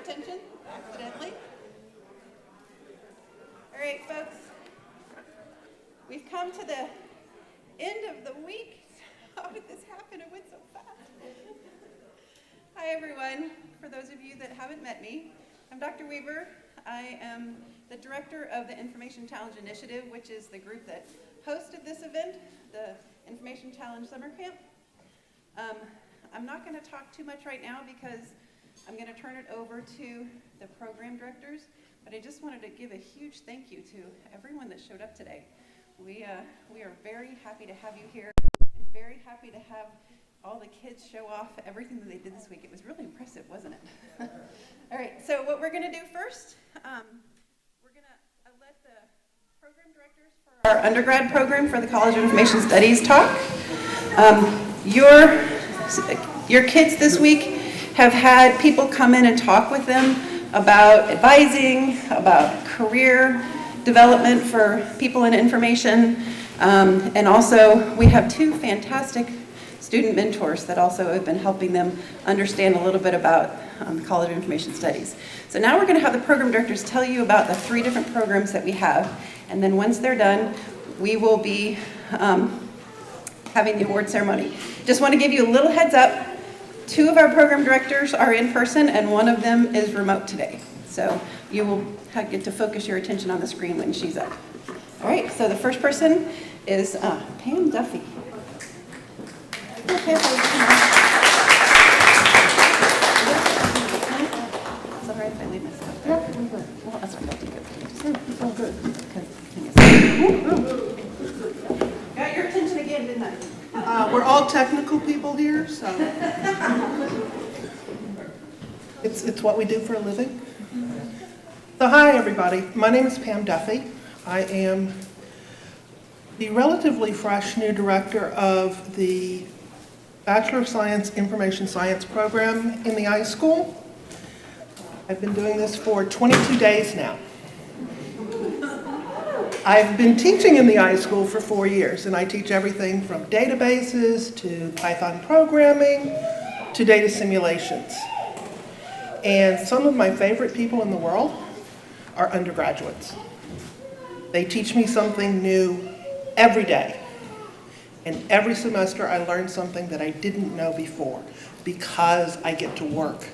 attention accidentally. All right, folks, we've come to the end of the week. How did this happen? It went so fast. Hi, everyone. For those of you that haven't met me, I'm Dr. Weaver. I am the director of the Information Challenge Initiative, which is the group that hosted this event, the Information Challenge Summer Camp. I'm not going to talk too much right now because I'm going to turn it over to the program directors, but I just wanted to give a huge thank you to everyone that showed up today. We are very happy to have you here and very happy to have all the kids show off everything that they did this week. It was really impressive, wasn't it? All right, so what we're going to do first, we're going to let the program directors for our undergrad program for the College of Information Studies talk. Your kids this week have had people come in and talk with them about advising, about career development for people in information, and also we have two fantastic student mentors that also have been helping them understand a little bit about the College of Information Studies. So now we're going to have the program directors tell you about the 3 different programs that we have, and then once they're done, we will be having the award ceremony. Just want to give you a little heads up. 2 of our program directors are in person and 1 of them is remote today. So you will get to focus your attention on the screen when she's up. All right, so the first person is Pam Duffy. Okay, it's all right if I leave my stuff there. Yeah, I'm good. Well, that's all right, I'll take it. It's all good. Got your attention again, didn't I? We're all technical people here, so it's what we do for a living. So hi, everybody. My name is Pam Duffy. I am the relatively fresh new director of the Bachelor of Science Information Science program in the iSchool. I've been doing this for 22 days now. I've been teaching in the iSchool for 4 years, and I teach everything from databases to Python programming to data simulations. And some of my favorite people in the world are undergraduates. They teach me something new every day. And every semester I learn something that I didn't know before because I get to work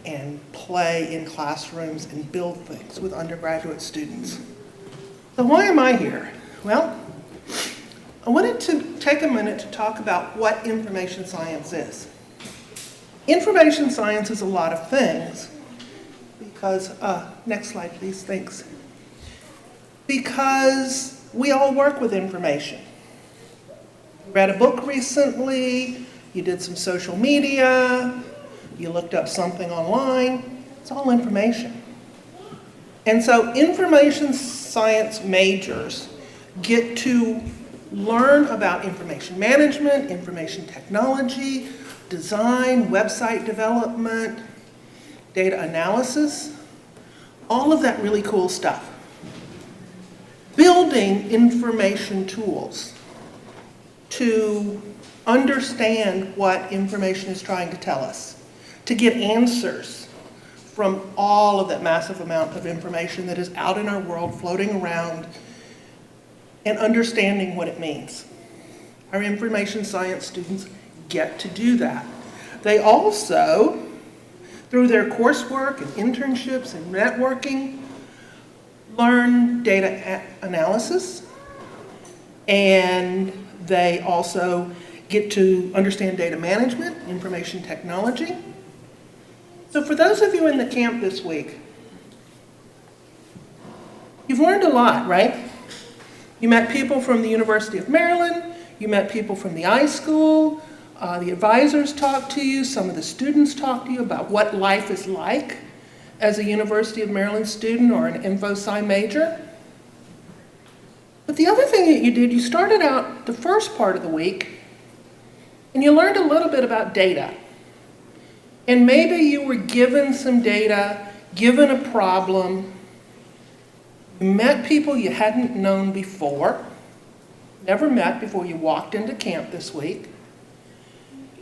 and play in classrooms and build things with undergraduate students. So why am I here? Well, I wanted to take a minute to talk about what information science is. Information science is a lot of things because, next slide please, thanks. Because we all work with information. You read a book recently, you did some social media, you looked up something online, it's all information. And so information science majors get to learn about information management, information technology, design, website development, data analysis, all of that really cool stuff. Building information tools to understand what information is trying to tell us, to get answers from all of that massive amount of information that is out in our world, floating around, and understanding what it means. Our information science students get to do that. They also, through their coursework and internships and networking, learn data analysis, and they also get to understand data management, information technology. So for those of you in the camp this week, you've learned a lot, right? You met people from the University of Maryland, you met people from the iSchool, the advisors talked to you, some of the students talked to you about what life is like as a University of Maryland student or an info-sci major. But the other thing that you did, you started out the first part of the week and you learned a little bit about data. And maybe you were given some data, given a problem, you met people you hadn't known before, never met before you walked into camp this week,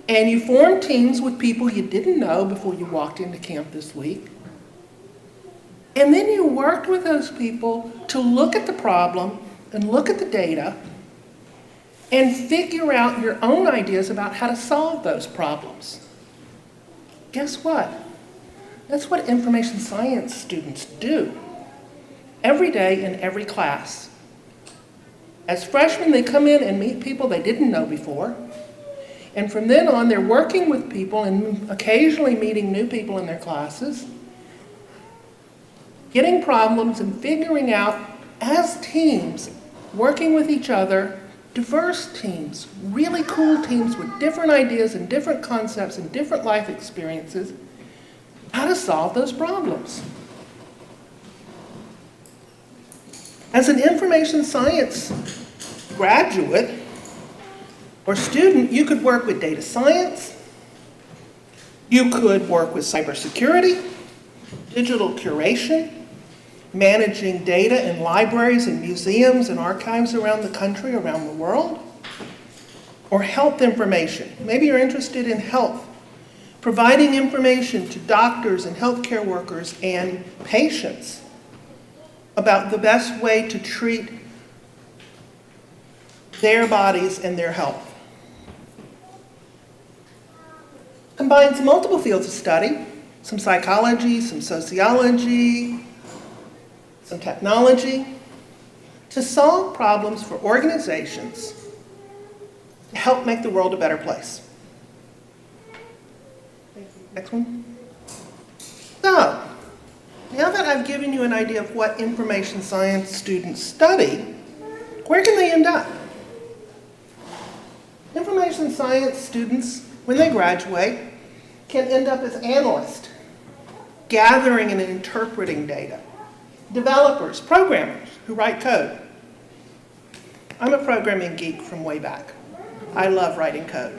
and you formed teams with people you didn't know before you walked into camp this week, And then you worked with those people to look at the problem and look at the data and figure out your own ideas about how to solve those problems. Guess what? That's what information science students do every day in every class. As freshmen, they come in and meet people they didn't know before. And from then on, they're working with people and occasionally meeting new people in their classes, getting problems and figuring out as teams, working with each other, diverse teams, really cool teams with different ideas and different concepts and different life experiences, how to solve those problems. As an information science graduate or student, you could work with data science, you could work with cybersecurity, digital curation, managing data in libraries and museums and archives around the country, around the world, or health information. Maybe you're interested in health, providing information to doctors and healthcare workers and patients about the best way to treat their bodies and their health. Combines multiple fields of study, some psychology, some sociology, some technology, to solve problems for organizations to help make the world a better place. Next one. So, now that I've given you an idea of what information science students study, where can they end up? Information science students, when they graduate, can end up as analysts, gathering and interpreting data. Developers, programmers who write code. I'm a programming geek from way back. I love writing code.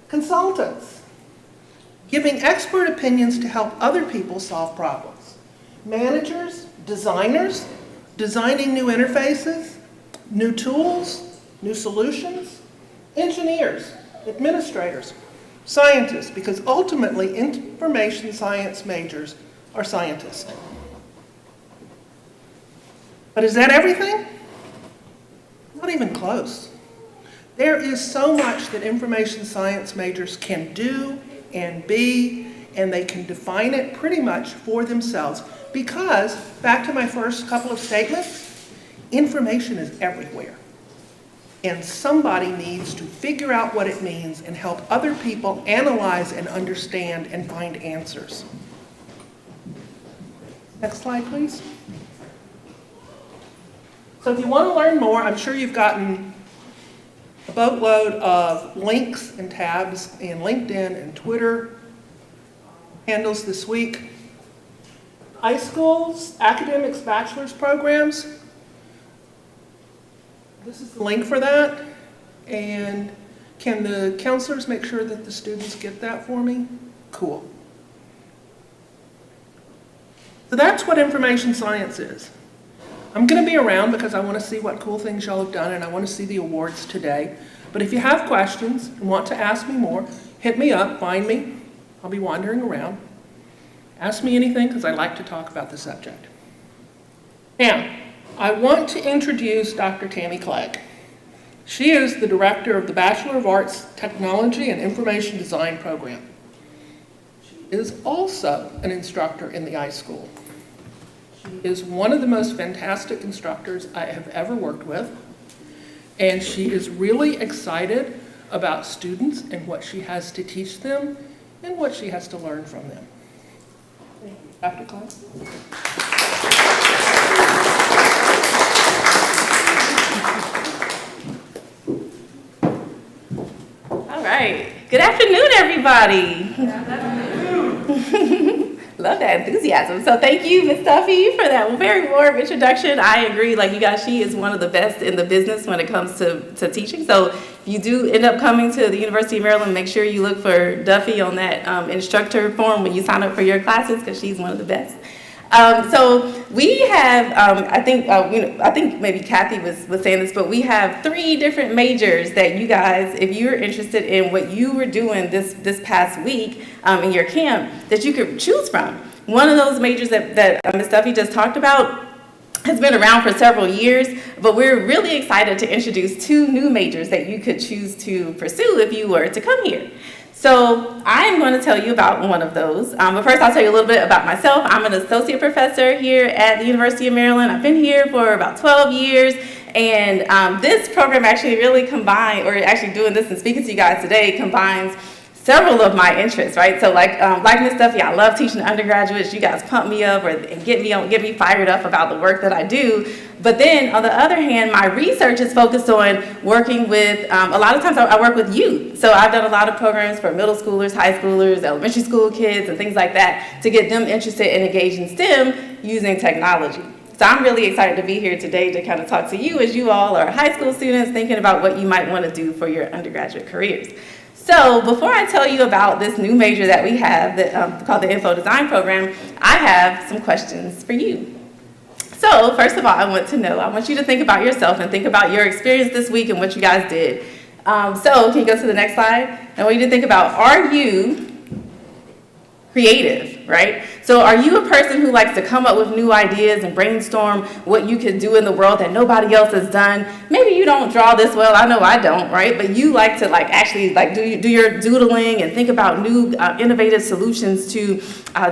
Consultants, giving expert opinions to help other people solve problems. Managers, designers, designing new interfaces, new tools, new solutions. Engineers, administrators, scientists, because ultimately information science majors are scientists. But is that everything? Not even close. There is so much that information science majors can do and be, and they can define it pretty much for themselves. Because, back to my first couple of statements, information is everywhere. And somebody needs to figure out what it means and help other people analyze and understand and find answers. Next slide, please. So if you want to learn more, I'm sure you've gotten a boatload of links and tabs in LinkedIn and Twitter handles this week. iSchool's academics bachelor's programs. This is the link for that. And can the counselors make sure that the students get that for me? Cool. So that's what information science is. I'm going to be around because I want to see what cool things y'all have done, and I want to see the awards today. But if you have questions and want to ask me more, hit me up, find me. I'll be wandering around. Ask me anything because I like to talk about the subject. Now, I want to introduce Dr. Tammy Clegg. She is the director of the Bachelor of Arts, Technology and Information Design program. She is also an instructor in the iSchool. She is one of the most fantastic instructors I have ever worked with, and she is really excited about students and what she has to teach them and what she has to learn from them. Thank you. Dr. Clegg? All right. Good afternoon, everybody. Good afternoon. Love that enthusiasm. So thank you, Ms. Duffy, for that very warm introduction. I agree, like you guys, she is one of the best in the business when it comes to teaching. So if you do end up coming to the University of Maryland, make sure you look for Duffy on that instructor form when you sign up for your classes, because she's one of the best. So we have, I think maybe Kathy was saying this, but we have 3 different majors that you guys, if you're interested in what you were doing this past week in your camp, that you could choose from. One of those majors that Ms. Duffy just talked about has been around for several years, but we're really excited to introduce 2 new majors that you could choose to pursue if you were to come here. So I'm going to tell you about one of those. But first I'll tell you a little bit about myself. I'm an associate professor here at the University of Maryland. I've been here for about 12 years. And this program actually really combines, or actually doing this and speaking to you guys today, combines several of my interests, right? So like Ms. Duffy, I love teaching undergraduates. You guys pump me up and get me fired up about the work that I do. But then on the other hand, my research is focused on working with, a lot of times I work with youth. So I've done a lot of programs for middle schoolers, high schoolers, elementary school kids, and things like that to get them interested and engaged in STEM using technology. So I'm really excited to be here today to kind of talk to you as you all are high school students thinking about what you might want to do for your undergraduate careers. So before I tell you about this new major that we have that, called the Info Design Program, I have some questions for you. So first of all, I want you to think about yourself and think about your experience this week and what you guys did. So can you go to the next slide? I want you to think about, are you creative, right? So are you a person who likes to come up with new ideas and brainstorm what you could do in the world that nobody else has done? Maybe you don't draw this well, I know I don't, right? But you like to actually do your doodling and think about new innovative solutions to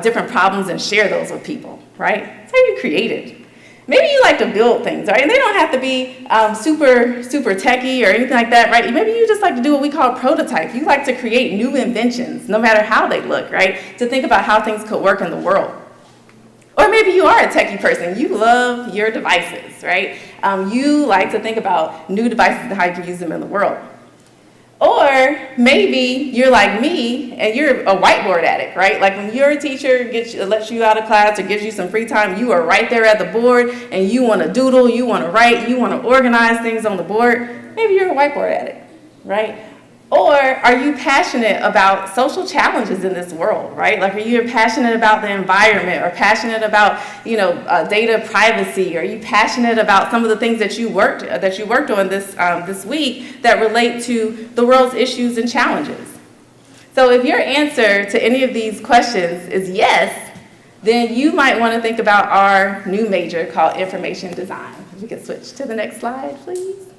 different problems and share those with people, right? So you're creative. Maybe you like to build things, right? And they don't have to be super techy or anything like that, right? Maybe you just like to do what we call prototype. You like to create new inventions, no matter how they look, right? To think about how things could work in the world. Or maybe you are a techie person. You love your devices, right? You like to think about new devices and how you can use them in the world. Or maybe you're like me and you're a whiteboard addict, right? Like when your teacher lets you out of class or gives you some free time, you are right there at the board and you want to doodle, you want to write, you want to organize things on the board. Maybe you're a whiteboard addict, right? Or are you passionate about social challenges in this world, right? Like are you passionate about the environment or passionate about, data privacy? Are you passionate about some of the things that you worked on this week that relate to the world's issues and challenges? So if your answer to any of these questions is yes, then you might want to think about our new major called Information Design. We can switch to the next slide, please.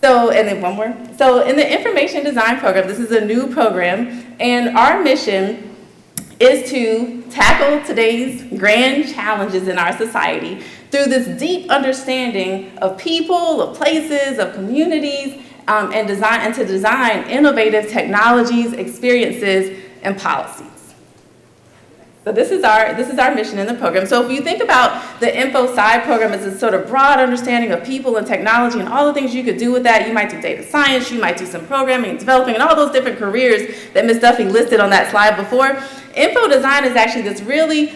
So, and then one more. So in the Information Design Program, this is a new program, and our mission is to tackle today's grand challenges in our society through this deep understanding of people, of places, of communities, and to design innovative technologies, experiences, and policies. So this is our mission in the program. So if you think about the Info Sci program as a sort of broad understanding of people and technology and all the things you could do with that, you might do data science, you might do some programming and developing and all those different careers that Ms. Duffy listed on that slide before. Info design is actually this really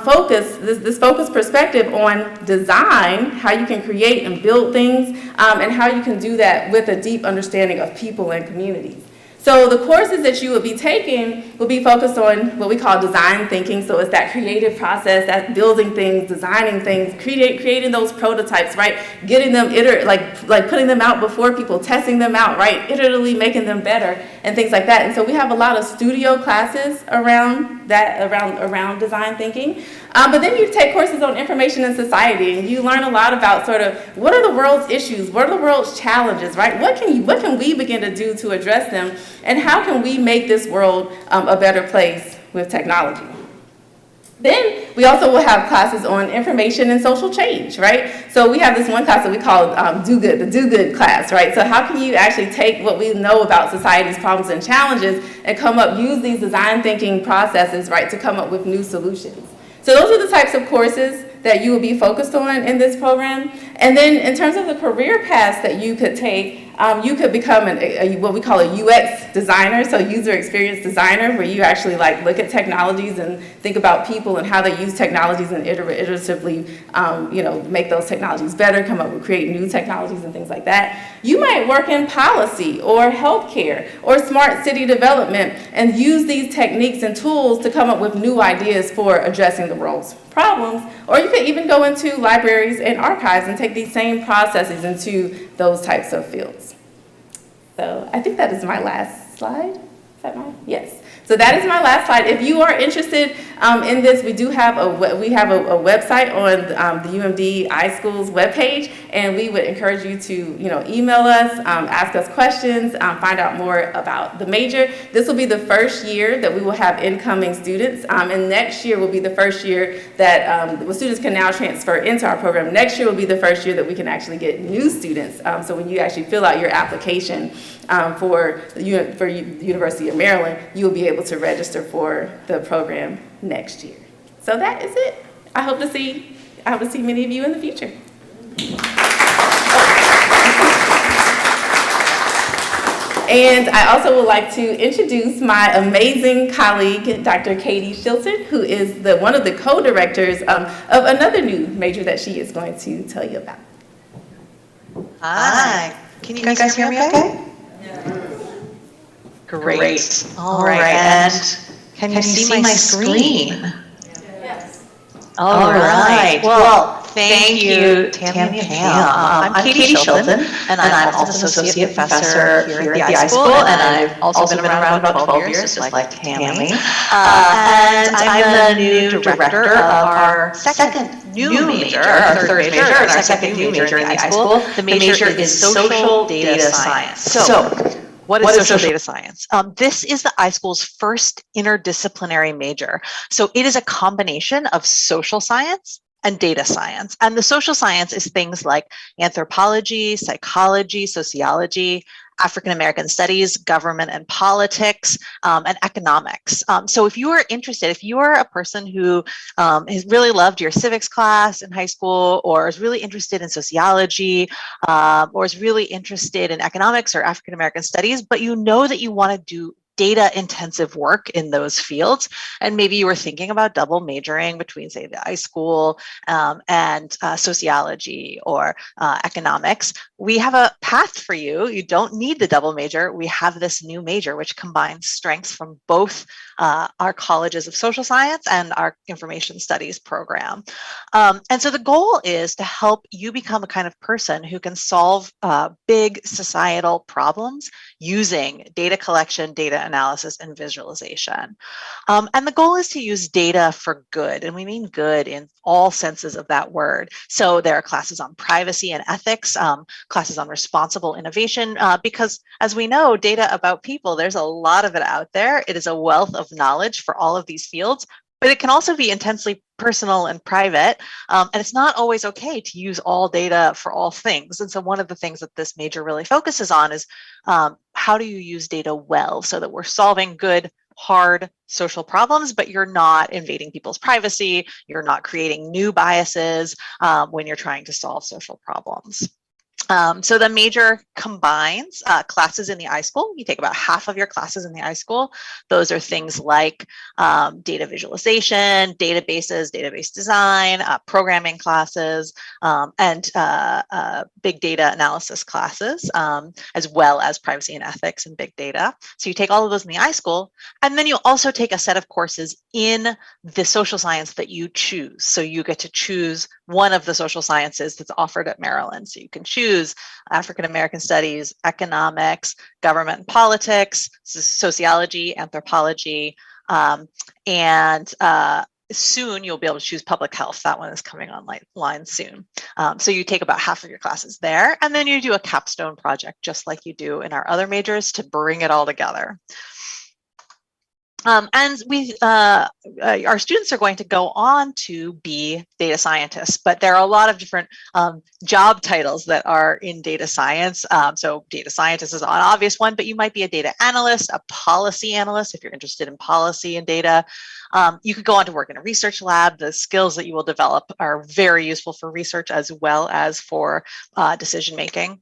focused perspective on design, how you can create and build things, and how you can do that with a deep understanding of people and communities. So the courses that you would be taking will be focused on what we call design thinking. So it's that creative process, that building things, designing things, creating those prototypes, right? Getting them, like putting them out before people, testing them out, right? Iteratively making them better and things like that. And so we have a lot of studio classes around that, around design thinking. But then you take courses on information and society, and you learn a lot about sort of what are the world's issues, what are the world's challenges, right? What can we begin to do to address them, and how can we make this world a better place with technology? Then we also will have classes on information and social change, right? So we have this one class that we call the Do Good class, right? So how can you actually take what we know about society's problems and challenges and use these design thinking processes, right, to come up with new solutions? So those are the types of courses that you will be focused on in this program. And then in terms of the career paths that you could take, you could become what we call a UX designer, so user experience designer, where you actually look at technologies and think about people and how they use technologies and iteratively make those technologies better, create new technologies and things like that. You might work in policy or healthcare or smart city development and use these techniques and tools to come up with new ideas for addressing the world's problems. Or you could even go into libraries and archives and take these same processes into those types of fields. So I think that is my last slide. Is that mine? Yes. So that is my last slide. If you are interested in this, we do have a website on the UMD iSchool's webpage, and we would encourage you to email us, ask us questions, find out more about the major. This will be the first year that we will have incoming students, and next year will be the first year that students can now transfer into our program. Next year will be the first year that we can actually get new students. So when you actually fill out your application for the University of Maryland, you will be able to register for the program next year. So that is it. I hope to see many of you in the future. And I also would like to introduce my amazing colleague, Dr. Katie Shelton, who is one of the co-directors of another new major that she is going to tell you about. Hi. Can you guys hear me okay? Great. All right. And can you see my screen? Yes. All right. Well, thank you, Tammy and Pam. I'm Katie Shelton, and I'm also an associate professor here at the iSchool, and I've also been around about 12 years, just like Tammy. And I'm the new director of our second new major, our third major, and our second new major in the iSchool. The major is social data science. So, what is social data science? This is the iSchool's first interdisciplinary major. So it is a combination of social science and data science. And the social science is things like anthropology, psychology, sociology, African American studies, government and politics, and economics. So if you are interested, if you are a person who has really loved your civics class in high school, or is really interested in sociology, or is really interested in economics or African American studies, but you know that you want to do data intensive work in those fields, and maybe you were thinking about double majoring between, say, the iSchool and sociology or economics, we have a path for you. You don't need the double major. We have this new major which combines strengths from both our colleges of social science and our information studies program. And so the goal is to help you become a kind of person who can solve big societal problems using data collection, data analysis, and visualization. And the goal is to use data for good, and we mean good in all senses of that word. So there are classes on privacy and ethics, classes on responsible innovation, because as we know, data about people, there's a lot of it out there. It is a wealth of knowledge for all of these fields, but it can also be intensely personal and private, and it's not always okay to use all data for all things. And so one of the things that this major really focuses on is how do you use data well so that we're solving good, hard social problems, but you're not invading people's privacy, you're not creating new biases when you're trying to solve social problems. So the major combines classes in the iSchool. You take about half of your classes in the iSchool. Those are things like data visualization, databases, database design, programming classes, and big data analysis classes, as well as privacy and ethics and big data. So you take all of those in the iSchool, and then you also take a set of courses in the social science that you choose. So you get to choose one of the social sciences that's offered at Maryland. So you can choose African American studies, economics, government and politics, sociology, anthropology, and soon you'll be able to choose public health. That one is coming online soon. So you take about half of your classes there, and then you do a capstone project just like you do in our other majors to bring it all together. And our students are going to go on to be data scientists, but there are a lot of different job titles that are in data science. So data scientist is an obvious one, but you might be a data analyst, a policy analyst if you're interested in policy and data. You could go on to work in a research lab. The skills that you will develop are very useful for research as well as for decision making.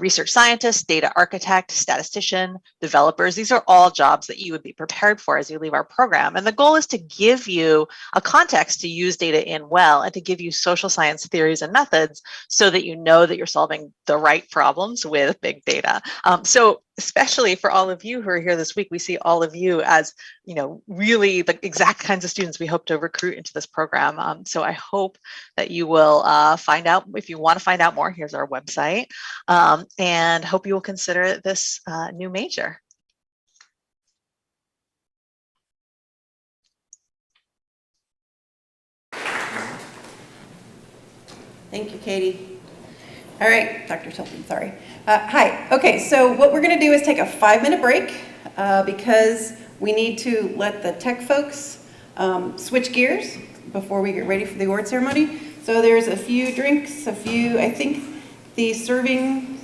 Research scientist, data architect, statistician, developers, these are all jobs that you would be prepared for as you leave our program. And the goal is to give you a context to use data in well, and to give you social science theories and methods so that you know that you're solving the right problems with big data. So especially for all of you who are here this week, we see all of you as, really the exact kinds of students we hope to recruit into this program. So I hope that you will find out, if you want to find out more, here's our website, and hope you will consider this new major. Thank you, Katie. All right, Dr. Shelton, sorry. Hi, okay, so what we're gonna do is take a 5-minute break because we need to let the tech folks switch gears before we get ready for the award ceremony. So there's a few drinks, I think the serving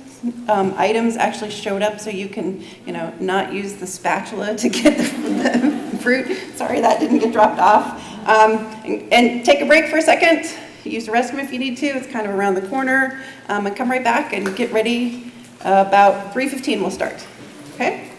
items actually showed up so you can, not use the spatula to get the fruit. Sorry, that didn't get dropped off. And take a break for a second. Use the restroom if you need to. It's kind of around the corner. And come right back and get ready. About 3:15 we'll start. Okay?